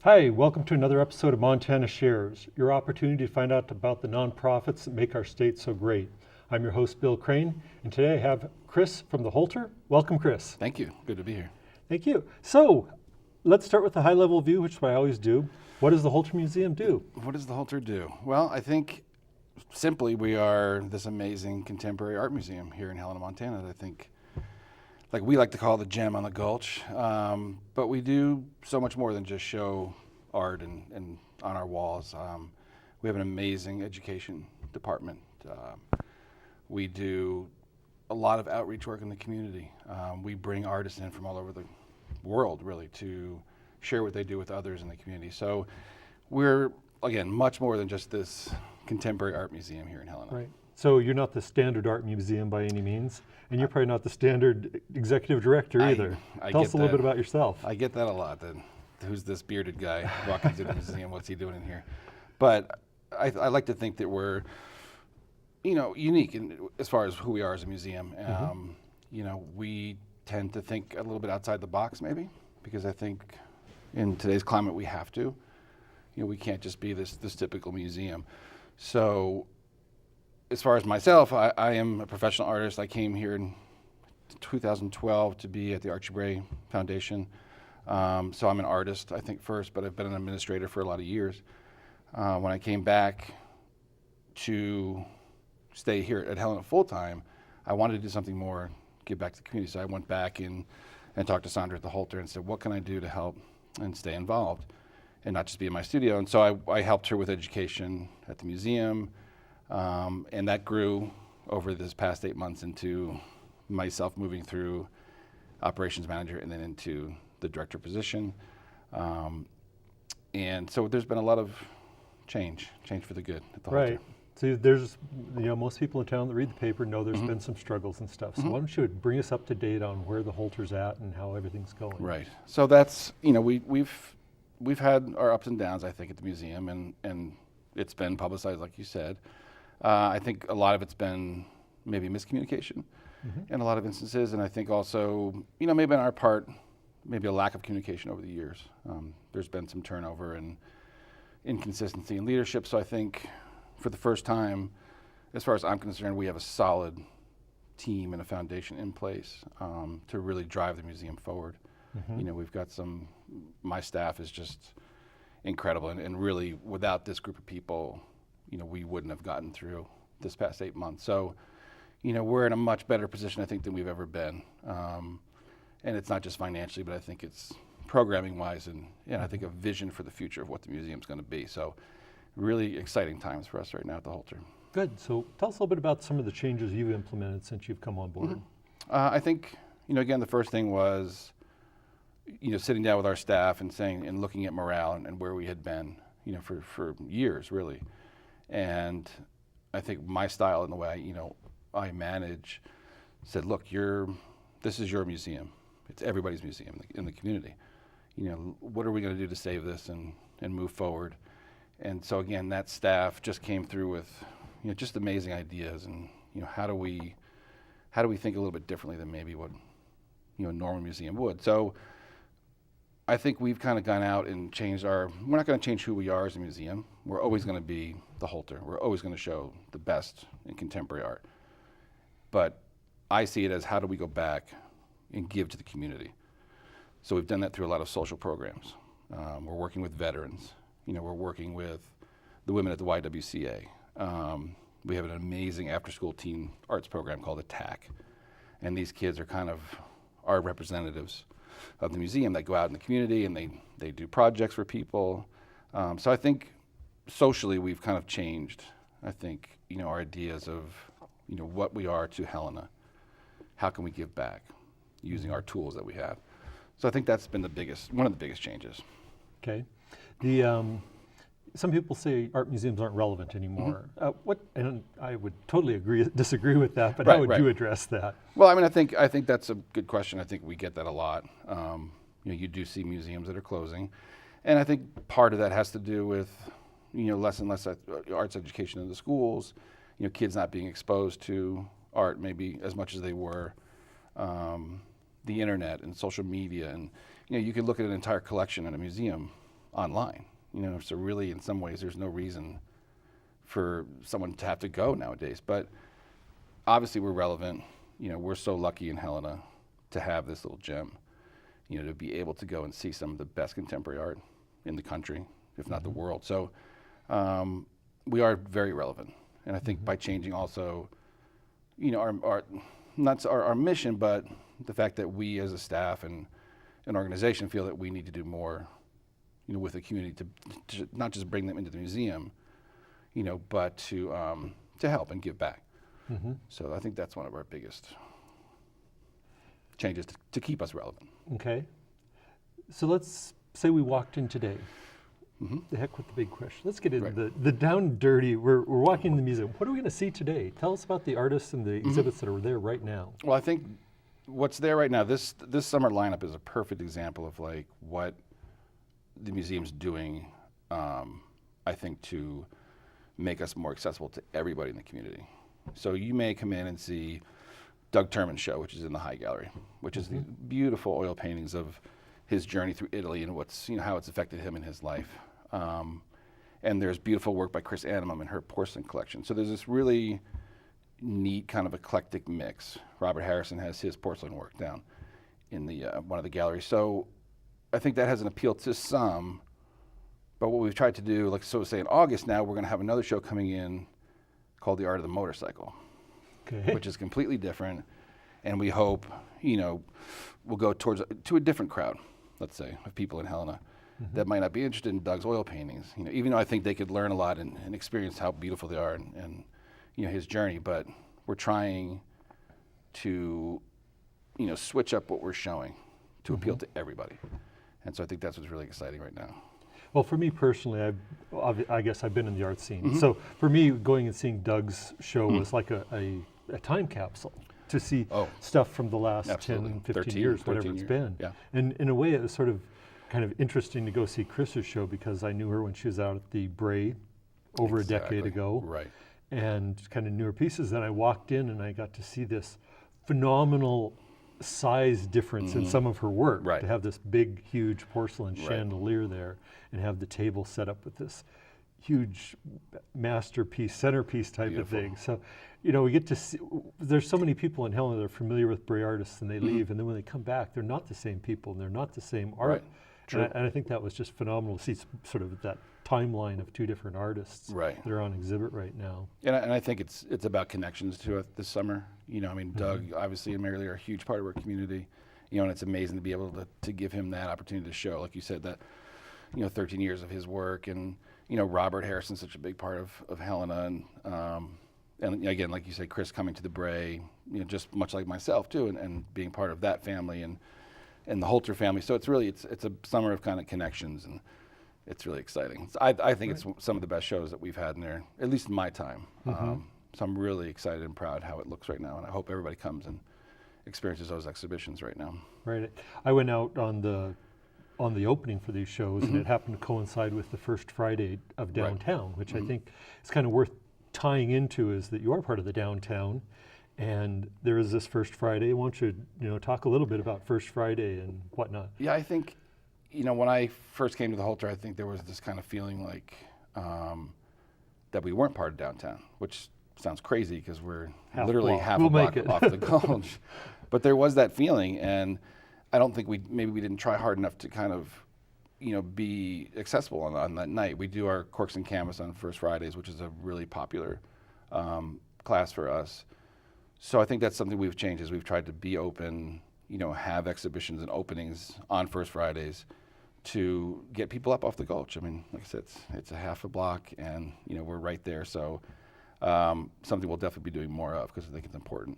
Hi, welcome to another episode of Montana Shares, your opportunity to find out about the nonprofits that make our state so great. I'm your host, Bill Crane, and today I have Chris from the Holter. Welcome, Chris. Thank you. Good to be here. Thank you. So, let's start with the high-level view, which I always do. What does the Holter Museum do? What does the Holter do? Well, I think simply we are this amazing contemporary art museum here in Helena, Montana that I think, like we like to call the gem on the gulch, but we do so much more than just show art and on our walls. We have an amazing education department. We do a lot of outreach work in the community. We bring artists in from all over the world, really, to share what they do with others in the community. So we're, again, much more than just this contemporary art museum here in Helena. Right. So you're not the standard art museum by any means, and you're probably not the standard executive director either. Tell us a little bit about yourself. I get that a lot. Who's this bearded guy walking through the museum? What's he doing in here? But I like to think that we're, unique as far as who we are as a museum. We tend to think a little bit outside the box, maybe, because I think in today's climate we have to. We can't just be this typical museum. So, as far as myself, I am a professional artist. I came here in 2012 to be at the Archie Bray Foundation. So I'm an artist, I think, first, but I've been an administrator for a lot of years. When I came back to stay here at Helena full-time, I wanted to do something more, give back to the community. So I went back and talked to Sandra at the Holter and said, what can I do to help and stay involved and not just be in my studio? And so I helped her with education at the museum. And that grew over this past 8 months into myself moving through operations manager and then into the director position. And so there's been a lot of change for the good at the Holter. Right. So there's, most people in town that read the paper know there's been some struggles and stuff. So why don't you bring us up to date on where the Holter's at and how everything's going? Right. So that's, we've had our ups and downs, I think, at the museum, and it's been publicized, like you said. I think a lot of it's been maybe miscommunication in a lot of instances, and I think also, maybe on our part, maybe a lack of communication over the years. There's been some turnover and inconsistency in leadership, so I think for the first time, as far as I'm concerned, we have a solid team and a foundation in place to really drive the museum forward. We've got my staff is just incredible, and really without this group of people, we wouldn't have gotten through this past 8 months. So, we're in a much better position, I think, than we've ever been. And it's not just financially, but I think it's programming-wise and I think a vision for the future of what the museum's going to be. So really exciting times for us right now at the Holter. Good. So tell us a little bit about some of the changes you've implemented since you've come on board. I think, again, the first thing was, sitting down with our staff and saying and looking at morale and where we had been, for years, really. And I think my style and the way, I manage said, look, this is your museum. It's everybody's museum in the community. What are we going to do to save this and move forward? And so again, that staff just came through with, just amazing ideas and, how do we think a little bit differently than maybe what, a normal museum would. So I think we've kind of gone out and changed we're not going to change who we are as a museum. We're always going to be the Holter. We're always going to show the best in contemporary art. But I see it as how do we go back and give to the community. So we've done that through a lot of social programs. We're working with veterans. We're working with the women at the YWCA. We have an amazing after-school teen arts program called Attack. And these kids are kind of our representatives of the museum that go out in the community and they do projects for people. So I think socially we've kind of changed, I think, our ideas of, what we are to Helena. How can we give back using our tools that we have? So I think that's been one of the biggest changes. Okay. Some people say art museums aren't relevant anymore. And I would totally disagree with that, but how would you address that? Well, I think that's a good question. I think we get that a lot. You do see museums that are closing. And I think part of that has to do with, less and less arts education in the schools, kids not being exposed to art maybe as much as they were. The internet and social media, and you can look at an entire collection in a museum online. So really, in some ways, there's no reason for someone to have to go nowadays. But obviously, we're relevant. We're so lucky in Helena to have this little gem. To be able to go and see some of the best contemporary art in the country, if not the world. So we are very relevant. And I think by changing also, our mission, but the fact that we as a staff and an organization feel that we need to do more, with the community to not just bring them into the museum, but to help and give back. So I think that's one of our biggest changes to keep us relevant. Okay. So let's say we walked in today. The heck with the big question. Let's get into the down and dirty. We're walking in the museum. What are we going to see today? Tell us about the artists and the exhibits that are there right now. Well, I think what's there right now, this summer lineup is a perfect example of like what the museum's doing, I think, to make us more accessible to everybody in the community. So you may come in and see Doug Terman's show, which is in the High Gallery, which is the beautiful oil paintings of his journey through Italy and how it's affected him in his life. And there's beautiful work by Chris Animum in her porcelain collection. So there's this really neat kind of eclectic mix. Robert Harrison has his porcelain work down in the one of the galleries. So I think that has an appeal to some. But what we've tried to do, say in August now, we're going to have another show coming in called The Art of the Motorcycle, which is completely different. And we hope, we'll go to a different crowd, let's say, of people in Helena that might not be interested in Doug's oil paintings. Even though I think they could learn a lot and experience how beautiful they are and his journey. But we're trying to, switch up what we're showing to appeal to everybody. And so I think that's what's really exciting right now. Well, for me personally, I guess I've been in the art scene. So for me, going and seeing Doug's show was like a time capsule to see stuff from the last 10, 15 years, whatever it's been. Yeah. And in a way, it was sort of kind of interesting to go see Chris's show because I knew her when she was out at the Bray over a decade ago. Right. And kind of knew her pieces. Then I walked in and I got to see this phenomenal size difference in some of her work. Right. To have this big, huge porcelain chandelier there and have the table set up with this huge masterpiece, centerpiece type of thing. So, we get to see, there's so many people in Helena that are familiar with Bray artists and they leave, and then when they come back, they're not the same people and they're not the same art. Right. True. And I think that was just phenomenal to see sort of that timeline of two different artists that are on exhibit right now. And I think it's about connections to it this summer. Doug, obviously, and Mary Lee are a huge part of our community. And it's amazing to be able to give him that opportunity to show, like you said, that 13 years of his work, and Robert Harrison's such a big part of Helena, and again, like you said, Chris coming to the Bray, just much like myself too, and being part of that family and the Holter family. So it's a summer of kind of connections, and it's really exciting. I think it's some of the best shows that we've had in there, at least in my time. So I'm really excited and proud how it looks right now, and I hope everybody comes and experiences those exhibitions right now. Right. I went out on the opening for these shows, and it happened to coincide with the first Friday of downtown, which I think is kind of worth tying into, is that you are part of the downtown, and there is this First Friday. Why don't you talk a little bit about First Friday and whatnot? Yeah, I think when I first came to the Holter, I think there was this kind of feeling like that we weren't part of downtown, which sounds crazy because we're literally half a block off the Gulch. But there was that feeling, and I don't think we didn't try hard enough to kind of be accessible on that night. We do our Corks and Canvas on First Fridays, which is a really popular class for us. So I think that's something we've changed, is we've tried to be open, have exhibitions and openings on First Fridays to get people up off the Gulch. I mean, like I said, it's a half a block, and we're right there. So something we'll definitely be doing more of because I think it's important.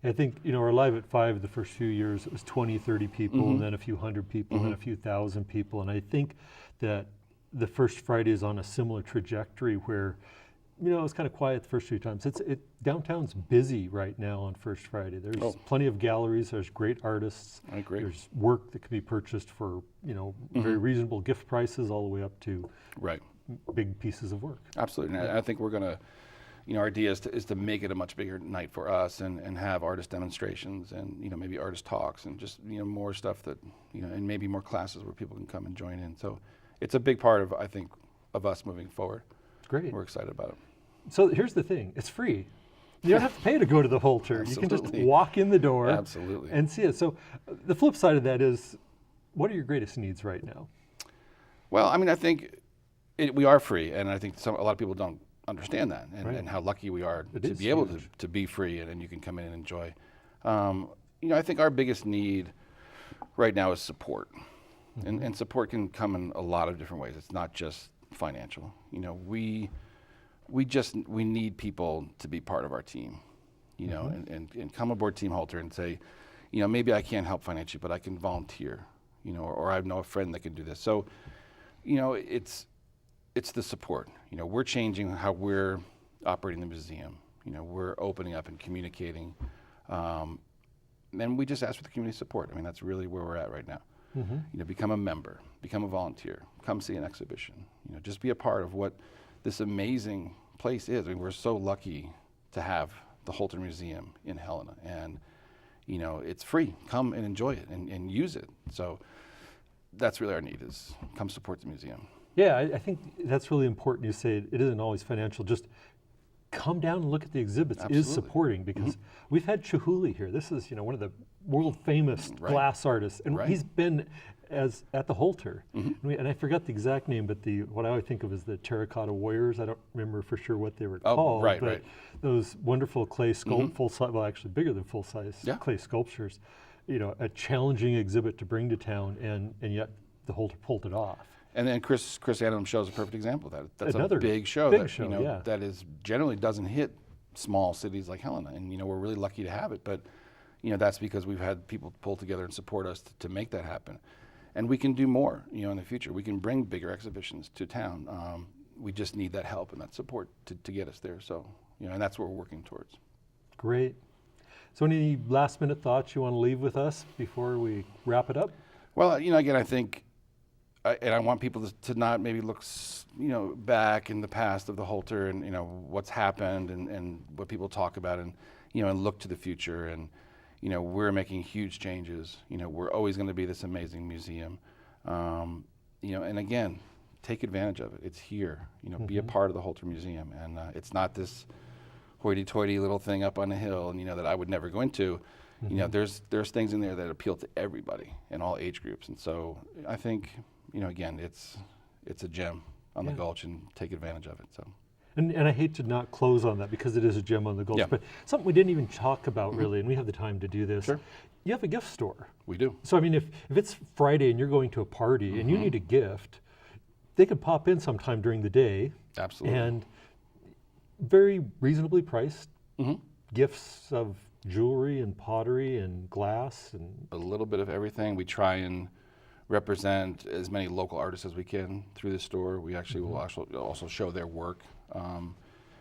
I think, our Live at 5, the first few years, it was 20, 30 people, and then a few hundred people, and then a few thousand people. And I think that the First Friday is on a similar trajectory where, it was kind of quiet the first few times. Downtown's busy right now on First Friday. There's plenty of galleries, there's great artists. I agree. There's work that can be purchased for, very reasonable gift prices all the way up to big pieces of work. Absolutely. And I think we're going to, our idea is to make it a much bigger night for us and have artist demonstrations and, maybe artist talks and just, more stuff that, and maybe more classes where people can come and join in. So it's a big part of, I think, of us moving forward. Great. We're excited about it. So here's the thing, it's free. You don't have to pay to go to the Holter. You can just Absolutely. walk in the door Absolutely. and see it. So the flip side of that is, what are your greatest needs right now? Well, I mean, I think we are free, and I think a lot of people don't understand that, and, Right. and how lucky we are It to is be able huge. to be free, and you can come in and enjoy. I think our biggest need right now is support, and support can come in a lot of different ways. It's not just financial. We need people to be part of our team, and come aboard Team Holter and say, maybe I can't help financially, but I can volunteer, or I know a friend that can do this. So, it's the support. We're changing how we're operating the museum. We're opening up and communicating, and we just ask for the community support. I mean, that's really where we're at right now. Become a member, become a volunteer, come see an exhibition. Just be a part of what this amazing place is. I mean, we're so lucky to have the Holter Museum in Helena, and it's free. Come and enjoy it and use it. So that's really our need, is come support the museum. Yeah, I think that's really important. You say it isn't always financial. Just come down and look at the exhibits. Is Absolutely. supporting, because we've had Chihuly here. This is one of the world famous Right. glass artists, and Right. he's been at the Holter. And I forgot the exact name, but what I always think of is the Terracotta Warriors. I don't remember for sure what they were called. right, but right. those wonderful clay full size, well, actually bigger than full size Yeah. clay sculptures. A challenging exhibit to bring to town, and yet the Holter pulled it off. And then Chris Adams show is a perfect example of that. That's Another a big show big that show, yeah. that is generally doesn't hit small cities like Helena, and we're really lucky to have it. But that's because we've had people pull together and support us to make that happen, and we can do more. In the future, we can bring bigger exhibitions to town. We just need that help and that support to get us there. So and that's what we're working towards. Great. So any last minute thoughts you want to leave with us before we wrap it up? Well, again, I think. And I want people to not maybe look, back in the past of the Holter and what's happened and what people talk about, and and look to the future. And we're making huge changes. We're always going to be this amazing museum. And again, take advantage of it. It's here. Be a part of the Holter Museum, and it's not this hoity-toity little thing up on a hill, and that I would never go into. There's things in there that appeal to everybody in all age groups, and so I think. Again, it's a gem on the Gulch, and take advantage of it. So, and I hate to not close on that, because it is a gem on the Gulch, Yeah. but something we didn't even talk about really, and we have the time to do this. Sure. You have a gift store. we do. So I mean, if it's Friday and you're going to a party and you need a gift, they could pop in sometime during the day. Absolutely. And very reasonably priced gifts of jewelry and pottery and glass and A little bit of everything. We try and represent as many local artists as we can through the store. We actually will also show their work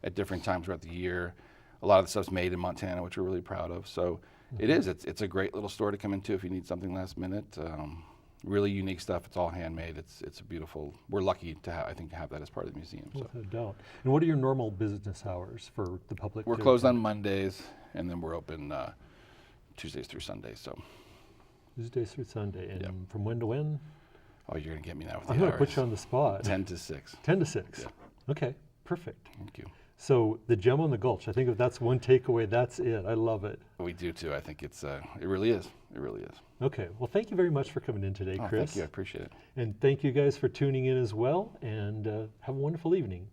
at different times throughout the year. A lot of the stuff's made in Montana, which we're really proud of. So it's a great little store to come into if you need something last minute. Really unique stuff. It's all handmade. It's a beautiful. We're lucky to have that as part of the museum. So. without a doubt. And what are your normal business hours for the public? We're to closed on attend? Mondays, and then we're open Tuesdays through Sundays. So, Tuesdays through Sunday. And Yep. from when to when? oh, you're gonna get me now with I'm the going to hours. put you on the spot. 10 to 6. 10 to 6. Yeah. Okay, perfect. Thank you. So the gem on the Gulch, I think if that's one takeaway, that's it. I love it. We do too. I think it really is. It really is. Okay, well, thank you very much for coming in today, Oh, Chris. thank you. I appreciate it. And thank you guys for tuning in as well, and have a wonderful evening.